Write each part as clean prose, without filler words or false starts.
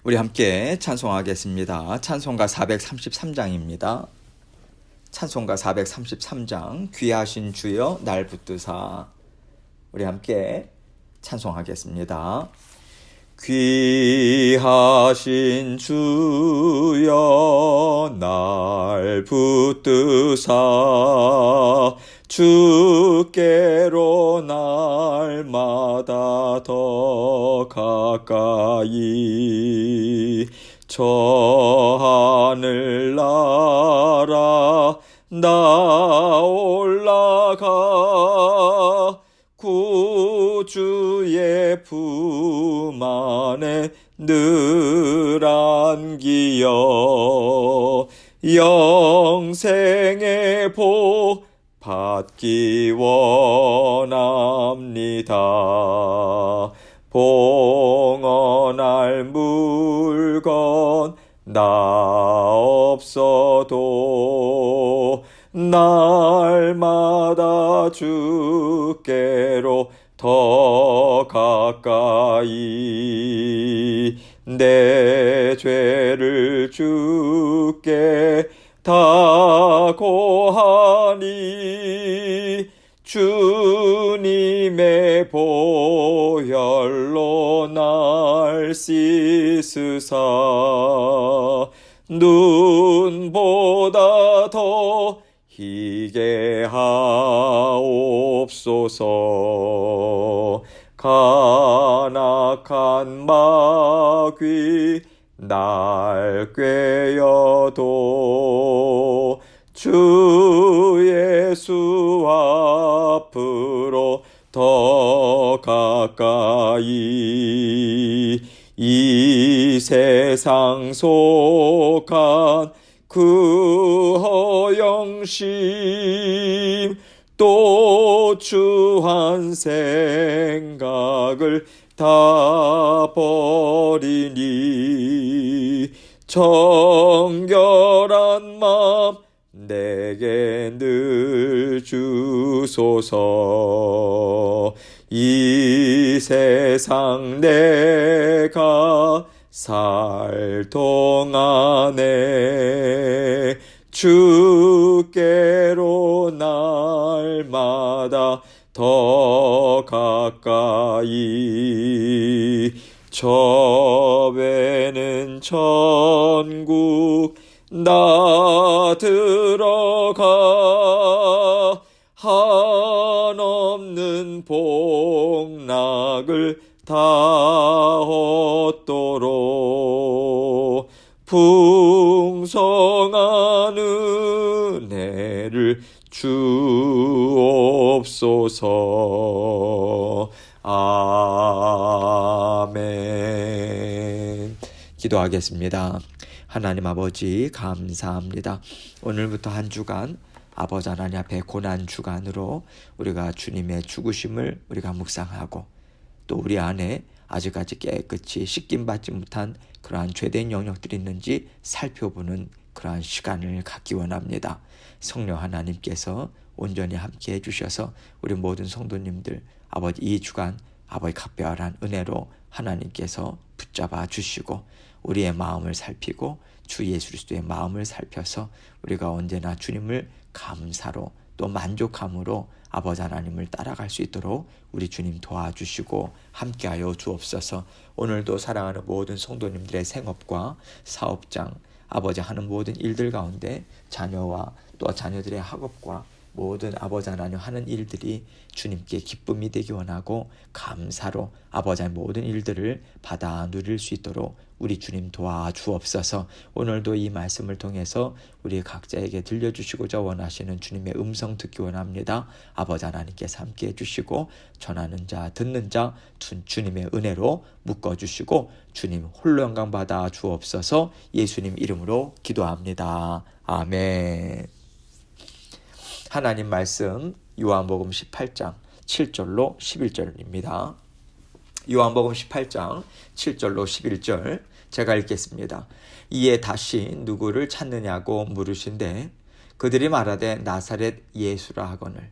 우리 함께 찬송하겠습니다. 찬송가 433장입니다. 찬송가 433장 귀하신 주여 날 붙드사. 우리 함께 찬송하겠습니다. 귀하신 주여 날 붙드사 주께로 날마다 더 가까이 저 하늘나라 나 올라가 구주의 품 안에 늘 안기어 영생의 복 받기 원합니다. 봉헌할 물건 나 없어도 날마다 주께로 더 가까이 내 죄를 주께 다 고하니 주님의 보혈로 날 씻으사 눈보다 더 희게 하옵소서. 간악한 마귀 날 꾀어도 주 예수 앞으로 더 가까이 이 세상 속한 그 허영심 또 추한 생각을 다 버리니 정결한 마음 내게 늘 주소서. 이 세상 내가 살 동안에 주께로 날마다 더 가까이 저 배는 천국 나 들어가 한없는 복락을 다 얻도록 풍성한 은혜를 주옵소서. 아멘. 기도하겠습니다. 하나님 아버지 감사합니다. 오늘부터 한 주간 아버지 하나님 앞에 고난 주간으로 우리가 주님의 죽으심을 우리가 묵상하고 또 우리 안에 아직까지 깨끗이 씻김받지 못한 그러한 죄된 영역들이 있는지 살펴보는 그러한 시간을 갖기 원합니다. 성령 하나님께서 온전히 함께 해주셔서 우리 모든 성도님들 아버지 이 주간 아버지 각별한 은혜로 하나님께서 붙잡아 주시고 우리의 마음을 살피고 주 예수 그리스도의 마음을 살펴서 우리가 언제나 주님을 감사로 또 만족함으로 아버지 하나님을 따라갈 수 있도록 우리 주님 도와주시고 함께하여 주옵소서. 오늘도 사랑하는 모든 성도님들의 생업과 사업장 아버지 하는 모든 일들 가운데 자녀와 또 자녀들의 학업과 모든 아버지 하나님 하는 일들이 주님께 기쁨이 되기 원하고 감사로 아버지 하나님 모든 일들을 받아 누릴 수 있도록 우리 주님 도와주옵소서. 오늘도 이 말씀을 통해서 우리 각자에게 들려주시고자 원하시는 주님의 음성 듣기 원합니다. 아버지 하나님께서 함께 해주시고 전하는 자 듣는 자 주님의 은혜로 묶어주시고 주님 홀로 영광 받아 주옵소서. 예수님 이름으로 기도합니다. 아멘. 하나님 말씀 요한복음 18장 7절로 11절입니다. 요한복음 18장 7절로 11절 제가 읽겠습니다. 이에 다시 누구를 찾느냐고 물으신대 그들이 말하되 나사렛 예수라 하거늘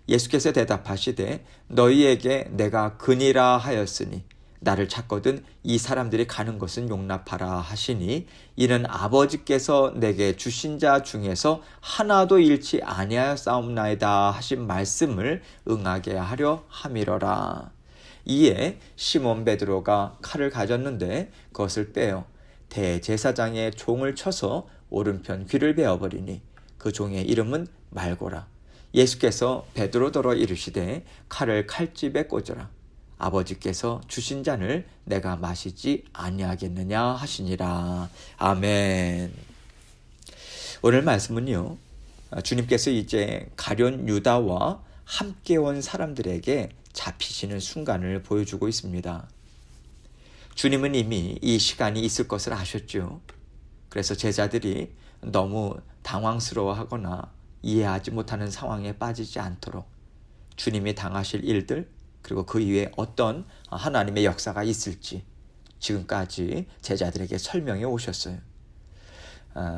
예수께서 대답하시되 너희에게 내가 그니라 하였으니 나를 찾거든 이 사람들이 가는 것은 용납하라 하시니 이는 아버지께서 내게 주신 자 중에서 하나도 잃지 아니하였사옵나이다 하신 말씀을 응하게 하려 함이러라. 이에 시몬 베드로가 칼을 가졌는데 그것을 빼어 대제사장의 종을 쳐서 오른편 귀를 베어버리니 그 종의 이름은 말고라. 예수께서 베드로더러 이르시되 칼을 칼집에 꽂으라. 아버지께서 주신 잔을 내가 마시지 아니하겠느냐 하시니라. 아멘. 오늘 말씀은요, 주님께서 이제 가룟 유다와 함께 온 사람들에게 잡히시는 순간을 보여주고 있습니다. 주님은 이미 이 시간이 있을 것을 아셨죠. 그래서 제자들이 너무 당황스러워하거나 이해하지 못하는 상황에 빠지지 않도록 주님이 당하실 일들, 그리고 그 이후에 어떤 하나님의 역사가 있을지 지금까지 제자들에게 설명해 오셨어요.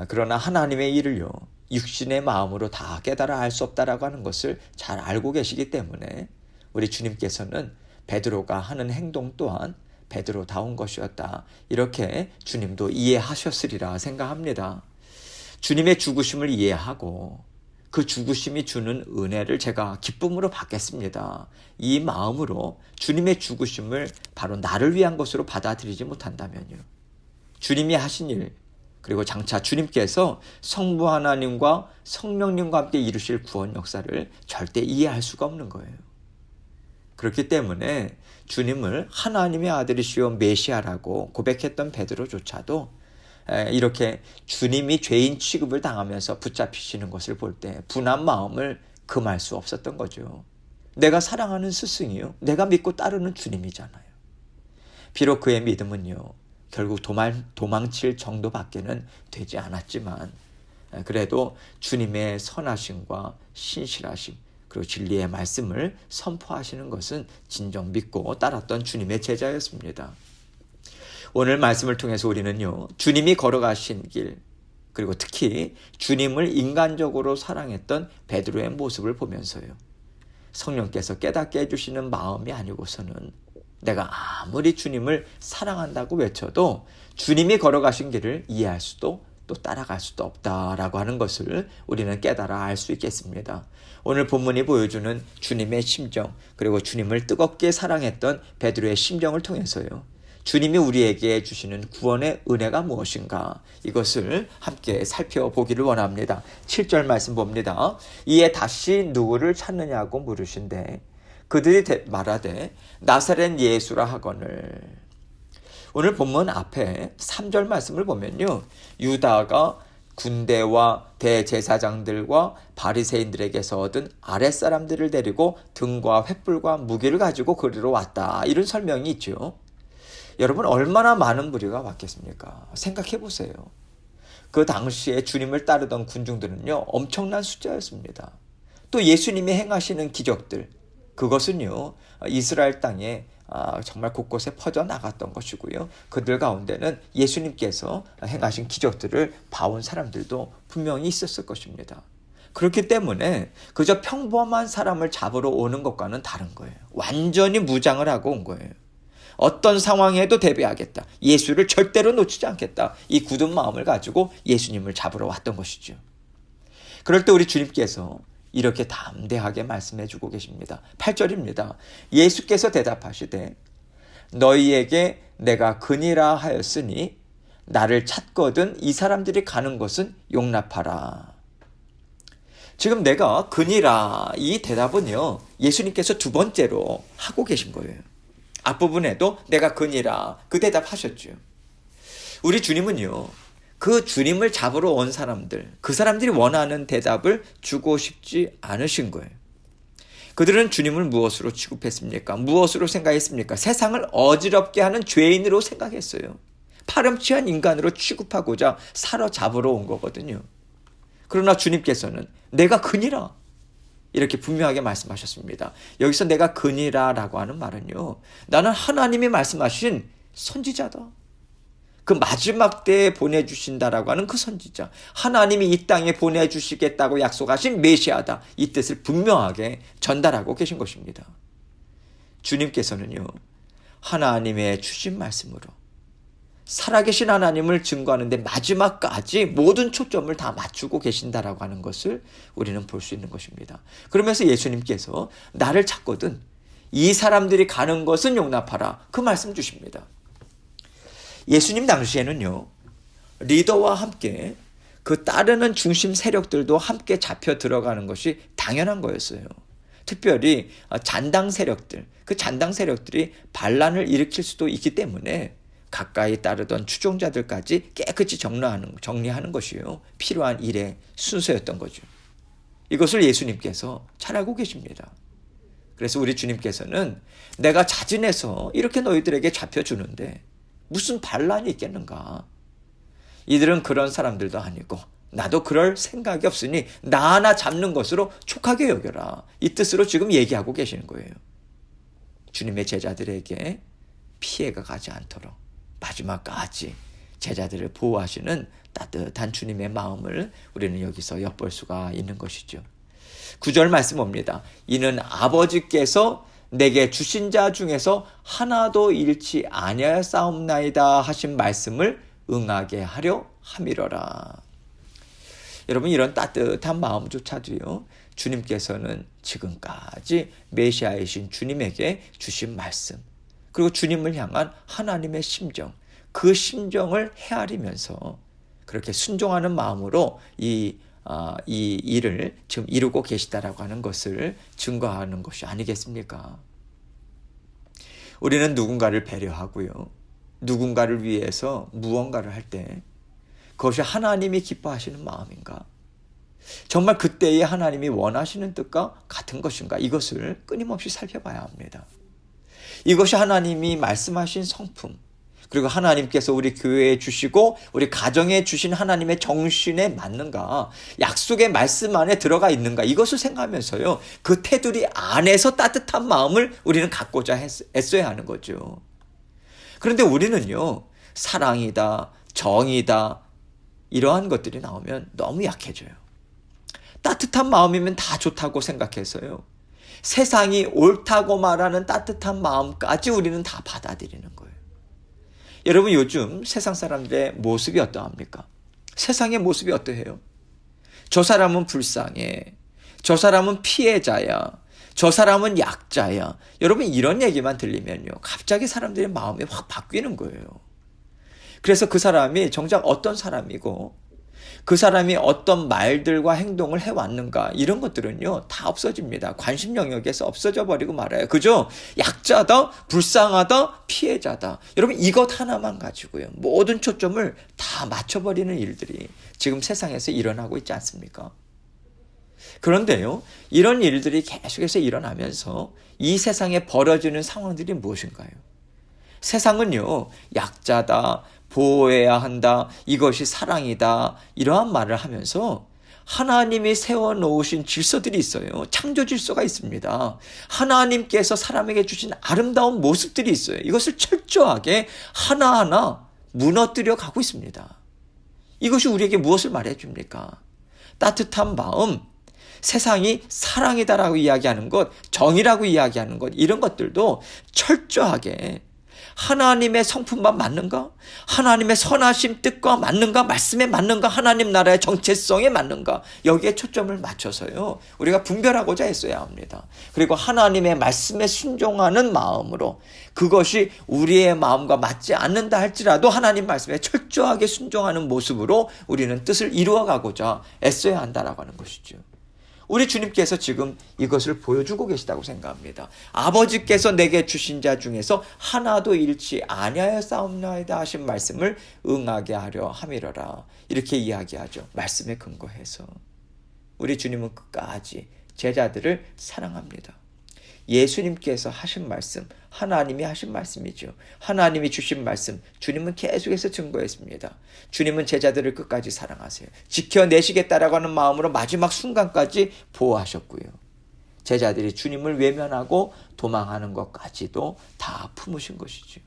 그러나 하나님의 일을요, 육신의 마음으로 다 깨달아 알 수 없다라고 하는 것을 잘 알고 계시기 때문에 우리 주님께서는 베드로가 하는 행동 또한 베드로다운 것이었다, 이렇게 주님도 이해하셨으리라 생각합니다. 주님의 죽으심을 이해하고 그 죽으심이 주는 은혜를 제가 기쁨으로 받겠습니다, 이 마음으로 주님의 죽으심을 바로 나를 위한 것으로 받아들이지 못한다면요, 주님이 하신 일, 그리고 장차 주님께서 성부 하나님과 성령님과 함께 이루실 구원 역사를 절대 이해할 수가 없는 거예요. 그렇기 때문에 주님을 하나님의 아들이시오 메시아라고 고백했던 베드로조차도 이렇게 주님이 죄인 취급을 당하면서 붙잡히시는 것을 볼 때 분한 마음을 금할 수 없었던 거죠. 내가 사랑하는 스승이요, 내가 믿고 따르는 주님이잖아요. 비록 그의 믿음은요, 결국 도망칠 정도밖에는 되지 않았지만 그래도 주님의 선하심과 신실하심, 그리고 진리의 말씀을 선포하시는 것은 진정 믿고 따랐던 주님의 제자였습니다. 오늘 말씀을 통해서 우리는요, 주님이 걸어가신 길, 그리고 특히 주님을 인간적으로 사랑했던 베드로의 모습을 보면서요, 성령께서 깨닫게 해주시는 마음이 아니고서는 내가 아무리 주님을 사랑한다고 외쳐도 주님이 걸어가신 길을 이해할 수도 또 따라갈 수도 없다라고 하는 것을 우리는 깨달아 알 수 있겠습니다. 오늘 본문이 보여주는 주님의 심정, 그리고 주님을 뜨겁게 사랑했던 베드로의 심정을 통해서요, 주님이 우리에게 주시는 구원의 은혜가 무엇인가, 이것을 함께 살펴보기를 원합니다. 7절 말씀 봅니다. 이에 다시 누구를 찾느냐고 물으신대 그들이 말하되 나사렛 예수라 하거늘. 오늘 본문 앞에 3절 말씀을 보면요, 유다가 군대와 대제사장들과 바리새인들에게서 얻은 아랫사람들을 데리고 등과 횃불과 무기를 가지고 그리로 왔다, 이런 설명이 있죠. 여러분, 얼마나 많은 무리가 왔겠습니까? 생각해 보세요. 그 당시에 주님을 따르던 군중들은요, 엄청난 숫자였습니다. 또 예수님이 행하시는 기적들, 그것은요, 이스라엘 땅에 정말 곳곳에 퍼져나갔던 것이고요, 그들 가운데는 예수님께서 행하신 기적들을 봐온 사람들도 분명히 있었을 것입니다. 그렇기 때문에 그저 평범한 사람을 잡으러 오는 것과는 다른 거예요. 완전히 무장을 하고 온 거예요. 어떤 상황에도 대비하겠다, 예수를 절대로 놓치지 않겠다, 이 굳은 마음을 가지고 예수님을 잡으러 왔던 것이죠. 그럴 때 우리 주님께서 이렇게 담대하게 말씀해 주고 계십니다. 8절입니다. 예수께서 대답하시되 너희에게 내가 그니라 하였으니 나를 찾거든 이 사람들이 가는 것은 용납하라. 지금 내가 그니라, 이 대답은요, 예수님께서 두 번째로 하고 계신 거예요. 앞부분에도 내가 그니라, 그 대답하셨죠. 우리 주님은요, 그 주님을 잡으러 온 사람들, 그 사람들이 원하는 대답을 주고 싶지 않으신 거예요. 그들은 주님을 무엇으로 취급했습니까? 무엇으로 생각했습니까? 세상을 어지럽게 하는 죄인으로 생각했어요. 파렴치한 인간으로 취급하고자 사로잡으러 온 거거든요. 그러나 주님께서는 내가 그니라, 이렇게 분명하게 말씀하셨습니다. 여기서 내가 그니라라고 하는 말은요, 나는 하나님이 말씀하신 선지자다, 그 마지막 때에 보내주신다라고 하는 그 선지자, 하나님이 이 땅에 보내주시겠다고 약속하신 메시아다, 이 뜻을 분명하게 전달하고 계신 것입니다. 주님께서는요, 하나님의 주신 말씀으로 살아계신 하나님을 증거하는데 마지막까지 모든 초점을 다 맞추고 계신다라고 하는 것을 우리는 볼 수 있는 것입니다. 그러면서 예수님께서 나를 찾거든 이 사람들이 가는 것은 용납하라, 그 말씀 주십니다. 예수님 당시에는요, 리더와 함께 그 따르는 중심 세력들도 함께 잡혀 들어가는 것이 당연한 거였어요. 특별히 잔당 세력들, 그 잔당 세력들이 반란을 일으킬 수도 있기 때문에 가까이 따르던 추종자들까지 깨끗이 정리하는 것이요, 필요한 일의 순서였던 거죠. 이것을 예수님께서 잘 알고 계십니다. 그래서 우리 주님께서는 내가 자진해서 이렇게 너희들에게 잡혀주는데 무슨 반란이 있겠는가? 이들은 그런 사람들도 아니고 나도 그럴 생각이 없으니 나 하나 잡는 것으로 촉하게 여겨라. 이 뜻으로 지금 얘기하고 계시는 거예요. 주님의 제자들에게 피해가 가지 않도록 마지막까지 제자들을 보호하시는 따뜻한 주님의 마음을 우리는 여기서 엿볼 수가 있는 것이죠. 9절 말씀 옵니다. 이는 아버지께서 내게 주신 자 중에서 하나도 잃지 아니하였사옵나이다 하신 말씀을 응하게 하려 함이러라. 여러분, 이런 따뜻한 마음조차도요, 주님께서는 지금까지 메시아이신 주님에게 주신 말씀, 그리고 주님을 향한 하나님의 심정, 그 심정을 헤아리면서 그렇게 순종하는 마음으로 이 일을 지금 이루고 계시다라고 하는 것을 증거하는 것이 아니겠습니까? 우리는 누군가를 배려하고요, 누군가를 위해서 무언가를 할 때 그것이 하나님이 기뻐하시는 마음인가? 정말 그때의 하나님이 원하시는 뜻과 같은 것인가? 이것을 끊임없이 살펴봐야 합니다. 이것이 하나님이 말씀하신 성품, 그리고 하나님께서 우리 교회에 주시고 우리 가정에 주신 하나님의 정신에 맞는가, 약속의 말씀 안에 들어가 있는가, 이것을 생각하면서요, 그 테두리 안에서 따뜻한 마음을 우리는 갖고자 애써야 하는 거죠. 그런데 우리는요, 사랑이다, 정이다, 이러한 것들이 나오면 너무 약해져요. 따뜻한 마음이면 다 좋다고 생각해서요, 세상이 옳다고 말하는 따뜻한 마음까지 우리는 다 받아들이는 거예요. 여러분, 요즘 세상 사람들의 모습이 어떠합니까? 세상의 모습이 어떠해요? 저 사람은 불쌍해, 저 사람은 피해자야, 저 사람은 약자야. 여러분, 이런 얘기만 들리면요, 갑자기 사람들의 마음이 확 바뀌는 거예요. 그래서 그 사람이 정작 어떤 사람이고 그 사람이 어떤 말들과 행동을 해왔는가, 이런 것들은요 다 없어집니다. 관심 영역에서 없어져 버리고 말아요. 그죠? 약자다, 불쌍하다, 피해자다. 여러분, 이것 하나만 가지고요 모든 초점을 다 맞춰버리는 일들이 지금 세상에서 일어나고 있지 않습니까? 그런데요, 이런 일들이 계속해서 일어나면서 이 세상에 벌어지는 상황들이 무엇인가요? 세상은요, 약자다, 보호해야 한다, 이것이 사랑이다, 이러한 말을 하면서 하나님이 세워놓으신 질서들이 있어요. 창조 질서가 있습니다. 하나님께서 사람에게 주신 아름다운 모습들이 있어요. 이것을 철저하게 하나하나 무너뜨려 가고 있습니다. 이것이 우리에게 무엇을 말해줍니까? 따뜻한 마음, 세상이 사랑이다라고 이야기하는 것, 정의라고 이야기하는 것, 이런 것들도 철저하게 하나님의 성품만 맞는가? 하나님의 선하심 뜻과 맞는가? 말씀에 맞는가? 하나님 나라의 정체성에 맞는가? 여기에 초점을 맞춰서요, 우리가 분별하고자 했어야 합니다. 그리고 하나님의 말씀에 순종하는 마음으로, 그것이 우리의 마음과 맞지 않는다 할지라도 하나님 말씀에 철저하게 순종하는 모습으로 우리는 뜻을 이루어가고자 애써야 한다라고 하는 것이죠. 우리 주님께서 지금 이것을 보여주고 계시다고 생각합니다. 아버지께서 내게 주신 자 중에서 하나도 잃지 아니하였사옵나이다 하신 말씀을 응하게 하려 함이러라. 이렇게 이야기하죠. 말씀에 근거해서. 우리 주님은 끝까지 제자들을 사랑합니다. 예수님께서 하신 말씀, 하나님이 하신 말씀이죠. 하나님이 주신 말씀, 주님은 계속해서 증거했습니다. 주님은 제자들을 끝까지 사랑하세요. 지켜내시겠다라고 하는 마음으로 마지막 순간까지 보호하셨고요. 제자들이 주님을 외면하고 도망하는 것까지도 다 품으신 것이죠.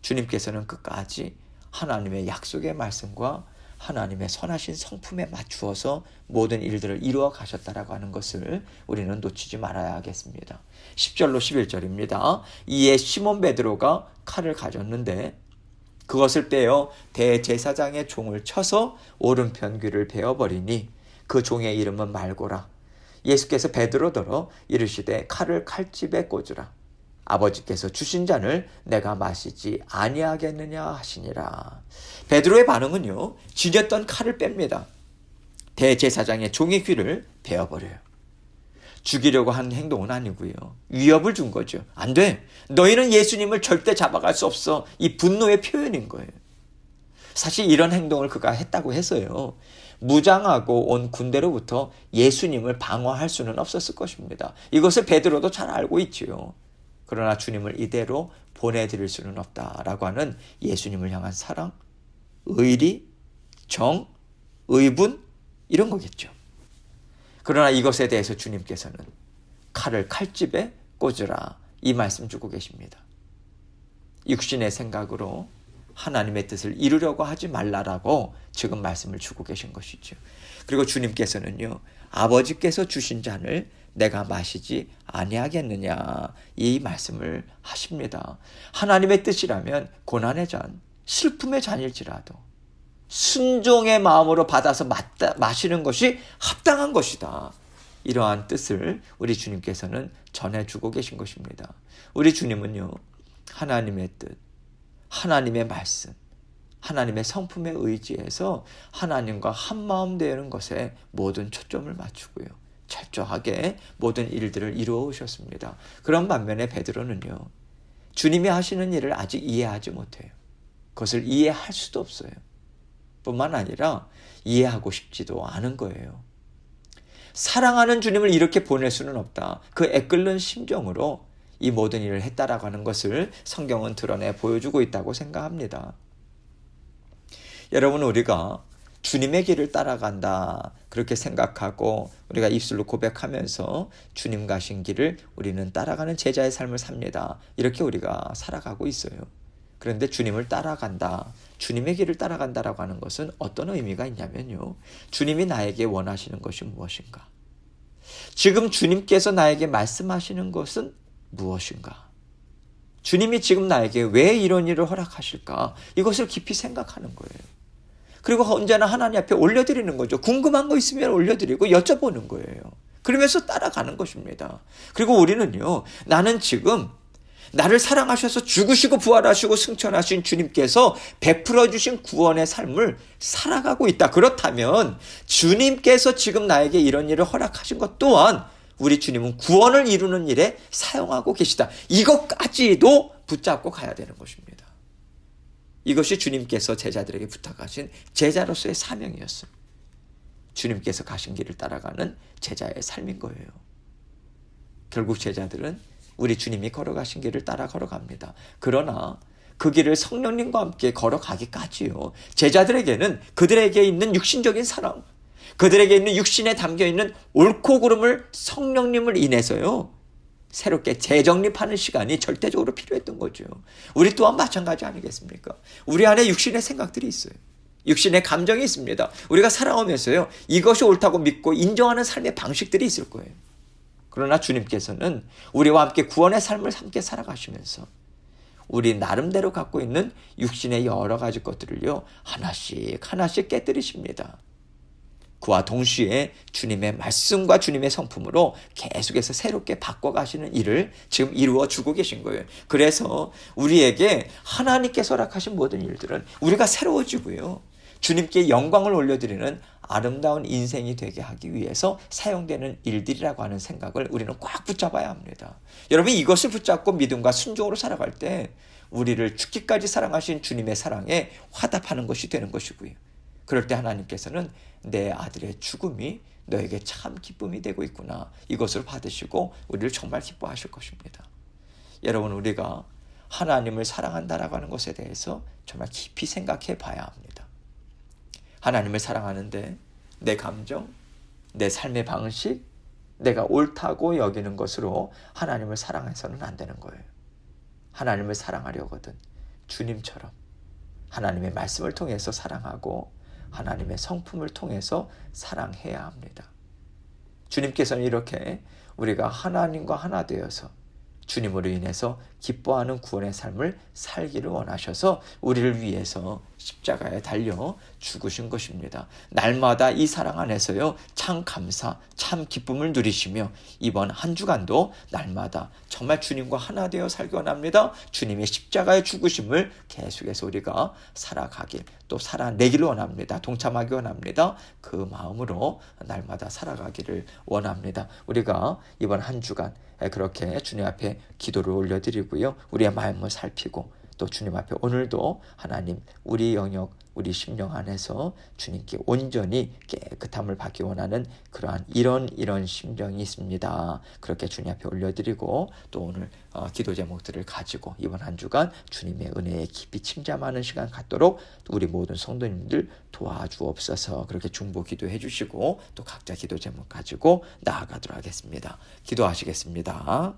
주님께서는 끝까지 하나님의 약속의 말씀과 하나님의 선하신 성품에 맞추어서 모든 일들을 이루어 가셨다라고 하는 것을 우리는 놓치지 말아야 하겠습니다. 10절로 11절입니다. 이에 시몬 베드로가 칼을 가졌는데 그것을 빼어 대제사장의 종을 쳐서 오른편 귀를 베어버리니 그 종의 이름은 말고라. 예수께서 베드로더러 이르시되 칼을 칼집에 꽂으라. 아버지께서 주신 잔을 내가 마시지 아니하겠느냐 하시니라. 베드로의 반응은요, 쥐녔던 칼을 뺍니다. 대제사장의 종의 귀를 베어버려요. 죽이려고 한 행동은 아니고요, 위협을 준 거죠. 안 돼, 너희는 예수님을 절대 잡아갈 수 없어. 이 분노의 표현인 거예요. 사실 이런 행동을 그가 했다고 해서요, 무장하고 온 군대로부터 예수님을 방어할 수는 없었을 것입니다. 이것을 베드로도 잘 알고 있지요. 그러나 주님을 이대로 보내드릴 수는 없다라고 하는 예수님을 향한 사랑, 의리, 정, 의분, 이런 거겠죠. 그러나 이것에 대해서 주님께서는 칼을 칼집에 꽂으라, 이 말씀 주고 계십니다. 육신의 생각으로 하나님의 뜻을 이루려고 하지 말라라고 지금 말씀을 주고 계신 것이죠. 그리고 주님께서는요, 아버지께서 주신 잔을 내가 마시지 아니하겠느냐, 이 말씀을 하십니다. 하나님의 뜻이라면 고난의 잔, 슬픔의 잔일지라도 순종의 마음으로 받아서 마시는 것이 합당한 것이다. 이러한 뜻을 우리 주님께서는 전해주고 계신 것입니다. 우리 주님은요, 하나님의 뜻, 하나님의 말씀, 하나님의 성품에 의지해서 하나님과 한마음 되는 것에 모든 초점을 맞추고요, 철저하게 모든 일들을 이루어 오셨습니다. 그런 반면에 베드로는요, 주님이 하시는 일을 아직 이해하지 못해요. 그것을 이해할 수도 없어요. 뿐만 아니라 이해하고 싶지도 않은 거예요. 사랑하는 주님을 이렇게 보낼 수는 없다. 그 애끓는 심정으로 이 모든 일을 했다라고 하는 것을 성경은 드러내 보여주고 있다고 생각합니다. 여러분, 우리가 주님의 길을 따라간다, 그렇게 생각하고 우리가 입술로 고백하면서 주님 가신 길을 우리는 따라가는 제자의 삶을 삽니다. 이렇게 우리가 살아가고 있어요. 그런데 주님을 따라간다, 주님의 길을 따라간다라고 하는 것은 어떤 의미가 있냐면요, 주님이 나에게 원하시는 것이 무엇인가? 지금 주님께서 나에게 말씀하시는 것은 무엇인가? 주님이 지금 나에게 왜 이런 일을 허락하실까? 이것을 깊이 생각하는 거예요. 그리고 언제나 하나님 앞에 올려드리는 거죠. 궁금한 거 있으면 올려드리고 여쭤보는 거예요. 그러면서 따라가는 것입니다. 그리고 우리는요, 나는 지금 나를 사랑하셔서 죽으시고 부활하시고 승천하신 주님께서 베풀어 주신 구원의 삶을 살아가고 있다. 그렇다면 주님께서 지금 나에게 이런 일을 허락하신 것 또한 우리 주님은 구원을 이루는 일에 사용하고 계시다. 이것까지도 붙잡고 가야 되는 것입니다. 이것이 주님께서 제자들에게 부탁하신 제자로서의 사명이었어요. 주님께서 가신 길을 따라가는 제자의 삶인 거예요. 결국 제자들은 우리 주님이 걸어가신 길을 따라 걸어갑니다. 그러나 그 길을 성령님과 함께 걸어가기까지요, 제자들에게는 그들에게 있는 육신적인 사랑, 그들에게 있는 육신에 담겨있는 옳고 그름을 성령님을 인해서요, 새롭게 재정립하는 시간이 절대적으로 필요했던 거죠. 우리 또한 마찬가지 아니겠습니까? 우리 안에 육신의 생각들이 있어요. 육신의 감정이 있습니다. 우리가 살아오면서요, 이것이 옳다고 믿고 인정하는 삶의 방식들이 있을 거예요. 그러나 주님께서는 우리와 함께 구원의 삶을 함께 살아가시면서 우리 나름대로 갖고 있는 육신의 여러 가지 것들을요, 하나씩 하나씩 깨뜨리십니다. 그와 동시에 주님의 말씀과 주님의 성품으로 계속해서 새롭게 바꿔가시는 일을 지금 이루어 주고 계신 거예요. 그래서 우리에게 하나님께서 허락하신 모든 일들은 우리가 새로워지고요, 주님께 영광을 올려드리는 아름다운 인생이 되게 하기 위해서 사용되는 일들이라고 하는 생각을 우리는 꽉 붙잡아야 합니다. 여러분, 이것을 붙잡고 믿음과 순종으로 살아갈 때 우리를 죽기까지 사랑하신 주님의 사랑에 화답하는 것이 되는 것이고요, 그럴 때 하나님께서는 내 아들의 죽음이 너에게 참 기쁨이 되고 있구나, 이것을 받으시고 우리를 정말 기뻐하실 것입니다. 여러분, 우리가 하나님을 사랑한다라고 하는 것에 대해서 정말 깊이 생각해 봐야 합니다. 하나님을 사랑하는데 내 감정, 내 삶의 방식, 내가 옳다고 여기는 것으로 하나님을 사랑해서는 안 되는 거예요. 하나님을 사랑하려거든 주님처럼 하나님의 말씀을 통해서 사랑하고 하나님의 성품을 통해서 사랑해야 합니다. 주님께서는 이렇게 우리가 하나님과 하나 되어서 주님으로 인해서 기뻐하는 구원의 삶을 살기를 원하셔서 우리를 위해서 십자가에 달려 죽으신 것입니다. 날마다 이 사랑 안에서요, 참 감사, 참 기쁨을 누리시며 이번 한 주간도 날마다 정말 주님과 하나 되어 살기 원합니다. 주님의 십자가의 죽으심을 계속해서 우리가 살아가길, 또 살아내기를 원합니다. 동참하기 원합니다. 그 마음으로 날마다 살아가기를 원합니다. 우리가 이번 한 주간 그렇게 주님 앞에 기도를 올려드리고요, 우리의 마음을 살피고 또 주님 앞에 오늘도 하나님 우리 영역, 우리 심령 안에서 주님께 온전히 깨끗함을 받기 원하는 그러한 이런 심정이 있습니다. 그렇게 주님 앞에 올려드리고 또 오늘 기도 제목들을 가지고 이번 한 주간 주님의 은혜에 깊이 침잠하는 시간 갖도록 우리 모든 성도님들 도와주옵소서. 그렇게 중보 기도해 주시고 또 각자 기도 제목 가지고 나아가도록 하겠습니다. 기도하시겠습니다.